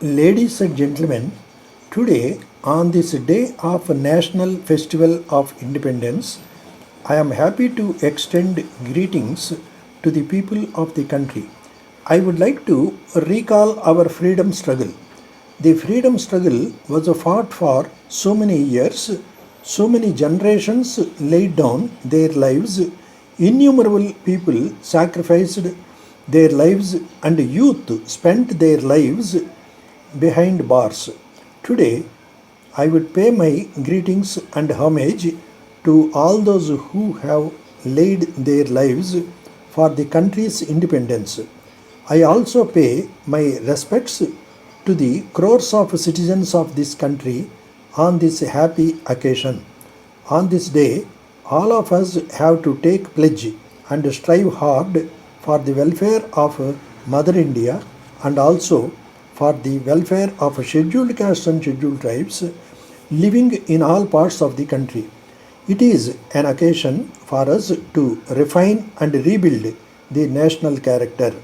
Ladies and gentlemen, today on this day of National Festival of Independence, I am happy to extend greetings to the people of the country. I would like to recall our freedom struggle. The freedom struggle was fought for so many years, so many generations laid down their lives, innumerable people sacrificed their lives, and youth spent their lives behind bars. Today, I would pay my greetings and homage to all those who have laid their lives for the country's independence. I also pay my respects to the crores of citizens of this country on this happy occasion. On this day, all of us have to take pledge and strive hard for the welfare of Mother India and also for the welfare of scheduled castes and scheduled tribes living in all parts of the country. It is an occasion for us to refine and rebuild the national character.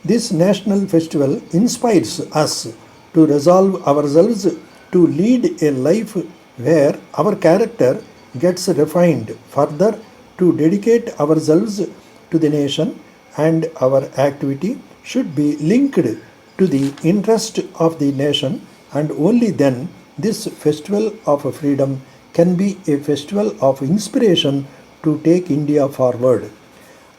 This national festival inspires us to resolve ourselves to lead a life where our character gets refined further, to dedicate ourselves to the nation, and our activity should be linked to the interest of the nation, and only then this festival of freedom can be a festival of inspiration to take India forward.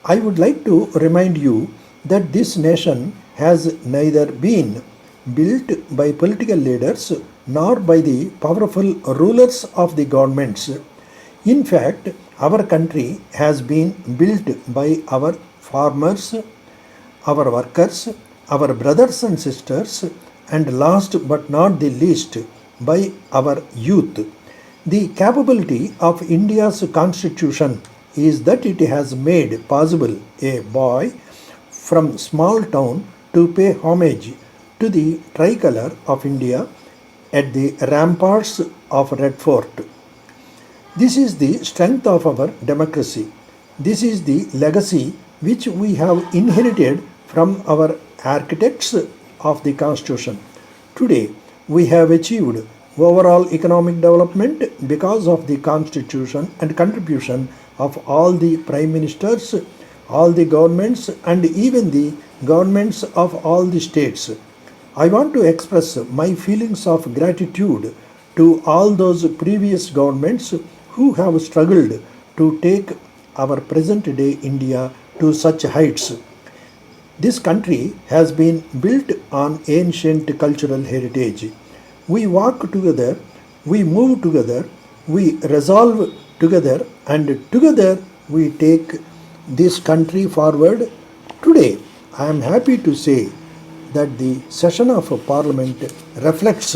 I would like to remind you that this nation has neither been built by political leaders nor by the powerful rulers of the governments. In fact, our country has been built by our farmers, our workers, our brothers and sisters, and last but not the least, by our youth. The capability of India's constitution is that it has made possible a boy from small town to pay homage to the tricolor of India at the ramparts of Red Fort. This is the strength of our democracy. This is the legacy which we have inherited from our architects of the Constitution. Today, we have achieved overall economic development because of the Constitution and contribution of all the prime ministers, all the governments, and even the governments of all the states. I want to express my feelings of gratitude to all those previous governments who have struggled to take our present day India to such heights. This country has been built on ancient cultural heritage. We walk together, we move together, we resolve together, and together we take this country forward. Today, I am happy to say that the session of Parliament reflects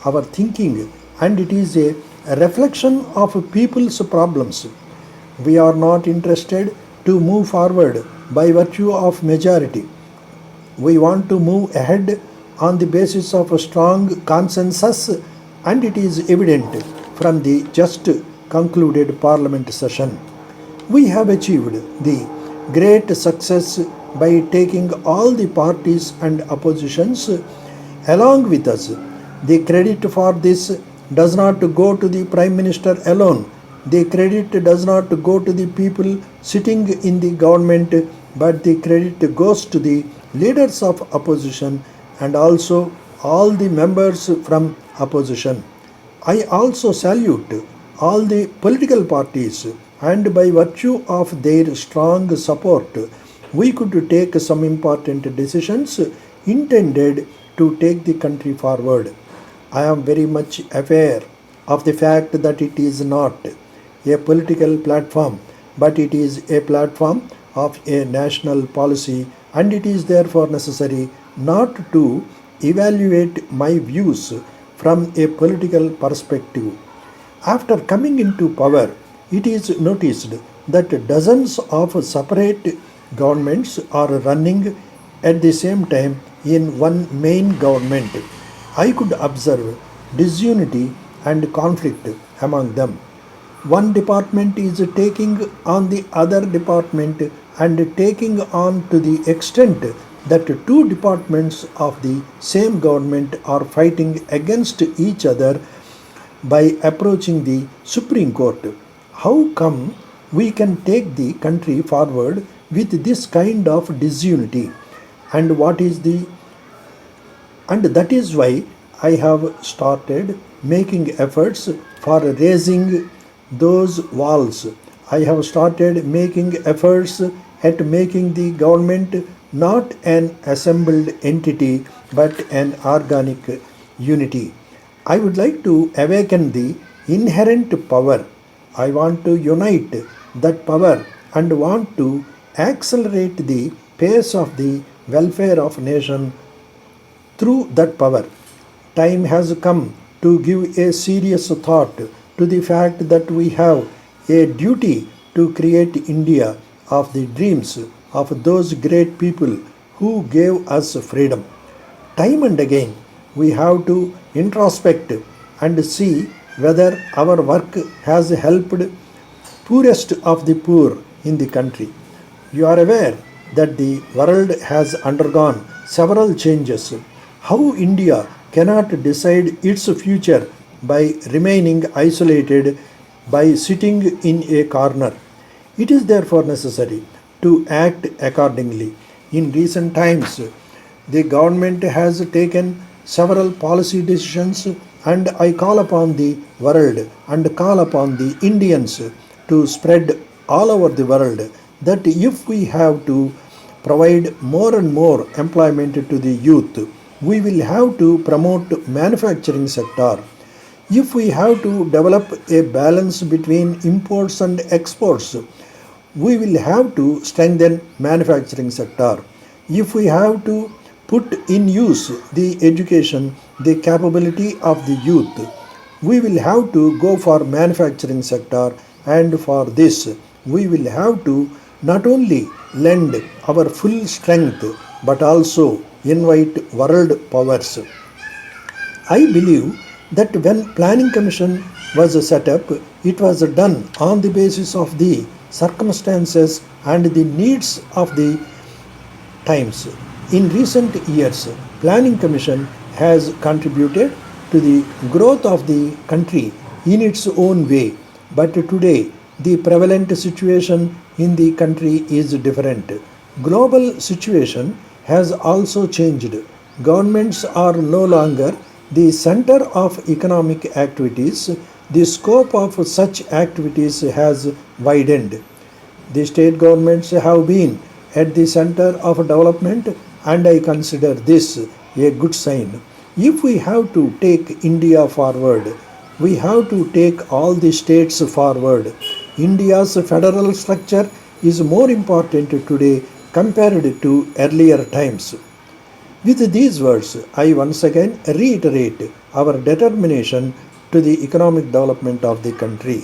our thinking, and it is a reflection of people's problems. We are not interested to move forward by virtue of majority. We want to move ahead on the basis of a strong consensus, and it is evident from the just concluded Parliament session. We have achieved the great success by taking all the parties and oppositions along with us. The credit for this does not go to the Prime Minister alone. The credit does not go to the people sitting in the government, but the credit goes to the leaders of opposition and also all the members from opposition. I also salute all the political parties, and by virtue of their strong support, we could take some important decisions intended to take the country forward. I am very much aware of the fact that it is not a political platform, but it is a platform of a national policy, and it is therefore necessary not to evaluate my views from a political perspective. After coming into power, it is noticed that dozens of separate governments are running at the same time in one main government. I could observe disunity and conflict among them. One department is taking on the other department and taking on to the extent that two departments of the same government are fighting against each other by approaching the Supreme Court. How come we can take the country forward with this kind of disunity? And what is the and that is why I have started making efforts for raising those walls. I have started making efforts at making the government not an assembled entity but an organic unity. I would like to awaken the inherent power. I want to unite that power and want to accelerate the pace of the welfare of nation through that power. Time has come to give a serious thought to the fact that we have a duty to create India of the dreams of those great people who gave us freedom. Time and again, we have to introspect and see whether our work has helped poorest of the poor in the country. You are aware that the world has undergone several changes. How India cannot decide its future by remaining isolated by sitting in a corner. It is therefore necessary to act accordingly. In recent times, the government has taken several policy decisions, and I call upon the world and call upon the Indians to spread all over the world that if we have to provide more and more employment to the youth, we will have to promote manufacturing sector. If we have to develop a balance between imports and exports, we will have to strengthen manufacturing sector. If we have to put in use the education, the capability of the youth, we will have to go for manufacturing sector, and for this we will have to not only lend our full strength but also invite world powers. I believe that when planning commission was set up, it was done on the basis of the circumstances and the needs of the times. In recent years, planning commission has contributed to the growth of the country in its own way, but today the prevalent situation in the country is different. Global situation has also changed. Governments are no longer the center of economic activities. The scope of such activities has widened. The state governments have been at the center of development, and I consider this a good sign. If we have to take India forward, we have to take all the states forward. India's federal structure is more important today compared to earlier times. With these words, I once again reiterate our determination to the economic development of the country.